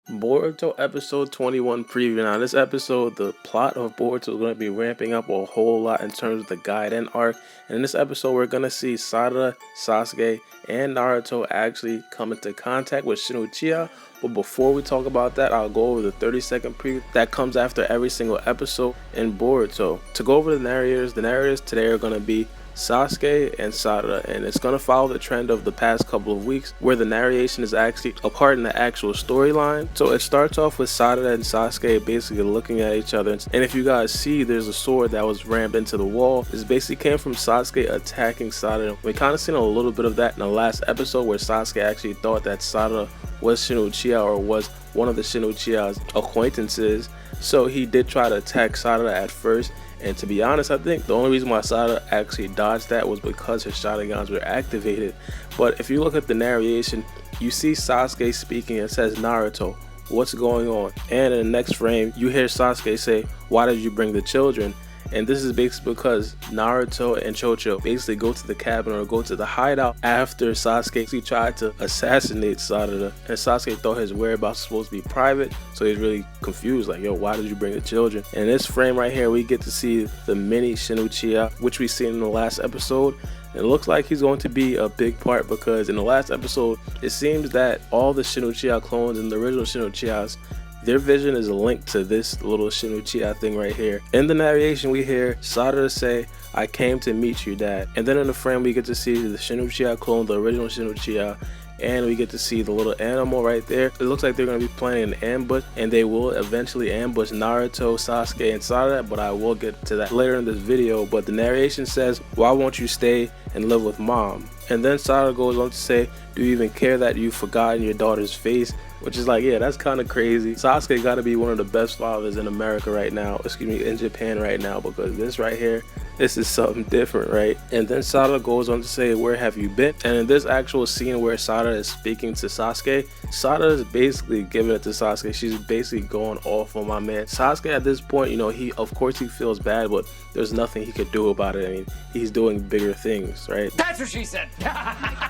Boruto episode 21 preview. Now, this episode, the plot of Boruto is going to be ramping up a whole lot in terms of the Gaiden arc. And in this episode, we're going to see Sarada, Sasuke, and Naruto actually come into contact with Shin Uchiha. But before we talk about that, I'll go over the 30-second preview that comes after every single episode in Boruto. To go over the narrators today are going to be Sasuke and Sarada, and it's going to follow the trend of the past couple of weeks where the narration is actually a part in the actual storyline. So it starts off with Sarada and Sasuke basically looking at each other, and if you guys see, there's a sword that was rammed into the wall. This basically came from Sasuke attacking Sarada. We kind of seen a little bit of that in the last episode where Sasuke actually thought that Sarada was Shin Uchiha or was one of the Shin Uchiha's acquaintances. So he did try to attack Sarada at first, and to be honest, I think the only reason why Sarada actually dodged that was because her sharingans were activated. But if you look at the narration, you see Sasuke speaking and says, "Naruto, what's going on?" And in the next frame, you hear Sasuke say, "Why did you bring the children?" And this is basically because Naruto and Chocho basically go to the cabin or go to the hideout after Sasuke tried to assassinate Sarada. And Sasuke thought his whereabouts was supposed to be private, so he's really confused, like, yo, why did you bring the children? And in this frame right here, we get to see the mini Shin Uchiha, which we seen in the last episode. It looks like he's going to be a big part because in the last episode, it seems that all the Shin Uchiha clones and the original Shin Uchihas, their vision is linked to this little Shin Uchiha thing right here. In the narration, we hear Sarada say, "I came to meet you, Dad." And then in the frame, we get to see the Shin Uchiha clone, the original Shin Uchiha, and we get to see the little animal right there. It looks like they're going to be planning an ambush, and they will eventually ambush Naruto, Sasuke, and Sarada, but I will get to that later in this video. But the narration says, "Why won't you stay and live with Mom?" And then Sarada goes on to say, "Do you even care that you've forgotten your daughter's face?" Which is like, yeah, that's kind of crazy. Sasuke got to be one of the best fathers in America right now, excuse me, in Japan right now, because this right here, this is something different, right? And then Sarada goes on to say, "Where have you been?" And in this actual scene where Sarada is speaking to Sasuke, Sarada is basically giving it to Sasuke. She's basically going off on my man. Sasuke at this point, you know, of course he feels bad, but there's nothing he could do about it. I mean, he's doing bigger things, right? That's what she said.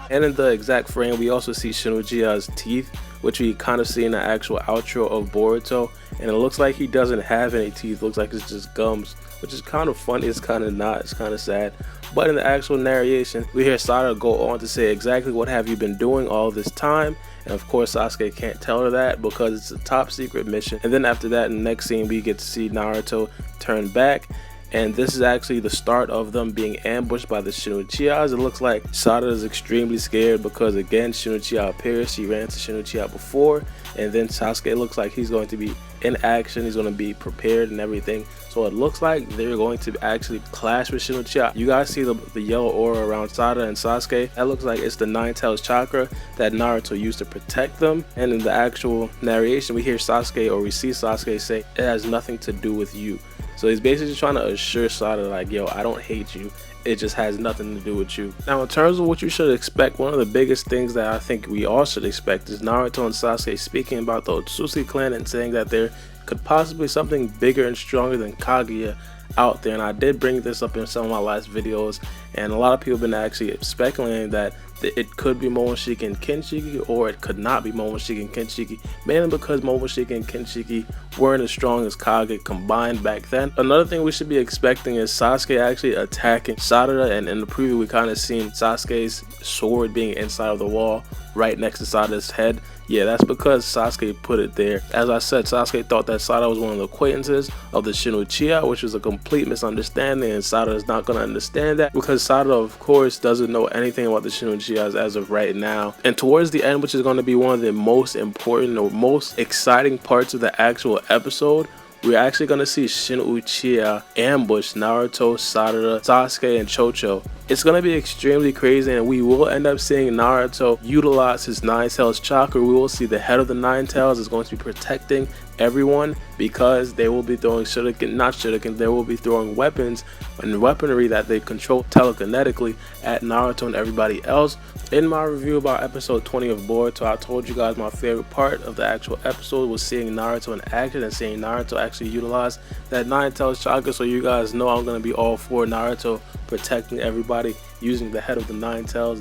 And in the exact frame, we also see Shin Uchiha's teeth, which we kind of see in the actual outro of Boruto, and it looks like he doesn't have any teeth. It looks like it's just gums, which is kind of funny. It's kind of not. It's kind of sad. But in the actual narration, we hear Sarada go on to say, "Exactly what have you been doing all this time?" And of course, Sasuke can't tell her that because it's a top secret mission. And then after that, in the next scene, we get to see Naruto turn back. And this is actually the start of them being ambushed by the Shin Uchihas. It looks like Sarada is extremely scared because, again, Shin Uchiha appears. She ran to Shin Uchiha before. And then Sasuke looks like he's going to be in action. He's going to be prepared and everything. So it looks like they're going to actually clash with Shin Uchiha. You guys see the yellow aura around Sarada and Sasuke? That looks like it's the Nine Tails chakra that Naruto used to protect them. And in the actual narration, we hear Sasuke, or we see Sasuke say, "It has nothing to do with you." So he's basically trying to assure Sarada, like, yo, I don't hate you. It just has nothing to do with you. Now, in terms of what you should expect, one of the biggest things that I think we all should expect is Naruto and Sasuke speaking about the Otsutsuki clan and saying that there could possibly be something bigger and stronger than Kage out there. And I did bring this up in some of my last videos, and a lot of people have been actually speculating that it could be Momoshiki and Kinshiki, or it could not be Momoshiki and Kinshiki, mainly because Momoshiki and Kinshiki weren't as strong as Kage combined back then. Another thing we should be expecting is Sasuke actually attacking Sarada, and in the preview we kind of seen Sasuke's sword being inside of the wall right next to Sarada's head. Yeah, that's because Sasuke put it there. As I said, Sasuke thought that Sarada was one of the acquaintances of the Shin Uchiha, which was a complete misunderstanding, and Sarada is not going to understand that because Sarada, of course, doesn't know anything about the Shin Uchihas as of right now. And towards the end, which is going to be one of the most important or most exciting parts of the actual episode, we're actually going to see Shin Uchiha ambush Naruto, Sarada, Sasuke, and Chocho. It's going to be extremely crazy, and we will end up seeing Naruto utilize his Nine Tails chakra. We will see the head of the Nine Tails is going to be protecting everyone because they will be throwing they will be throwing weapons and weaponry that they control telekinetically at Naruto and everybody else. In my review about episode 20 of Boruto, I told you guys my favorite part of the actual episode was seeing Naruto in action and seeing Naruto actually utilize that Nine Tails chakra. So you guys know I'm going to be all for Naruto protecting everybody using the head of the Nine Tails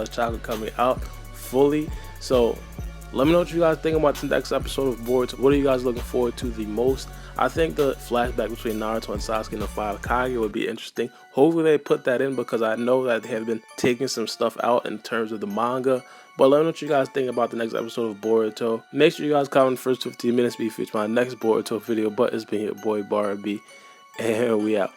chakra coming out fully. So Let me know what you guys think about the next episode of Boruto. What are you guys looking forward to the most? I think the flashback between Naruto and Sasuke and the five Kage would be interesting. Hopefully they put that in, because I know that they have been taking some stuff out in terms of the manga. But let me know what you guys think about the next episode of Boruto. Make sure you guys comment the first 15 minutes to be featured in my next Boruto video. But it's been your boy Bar B, and we out.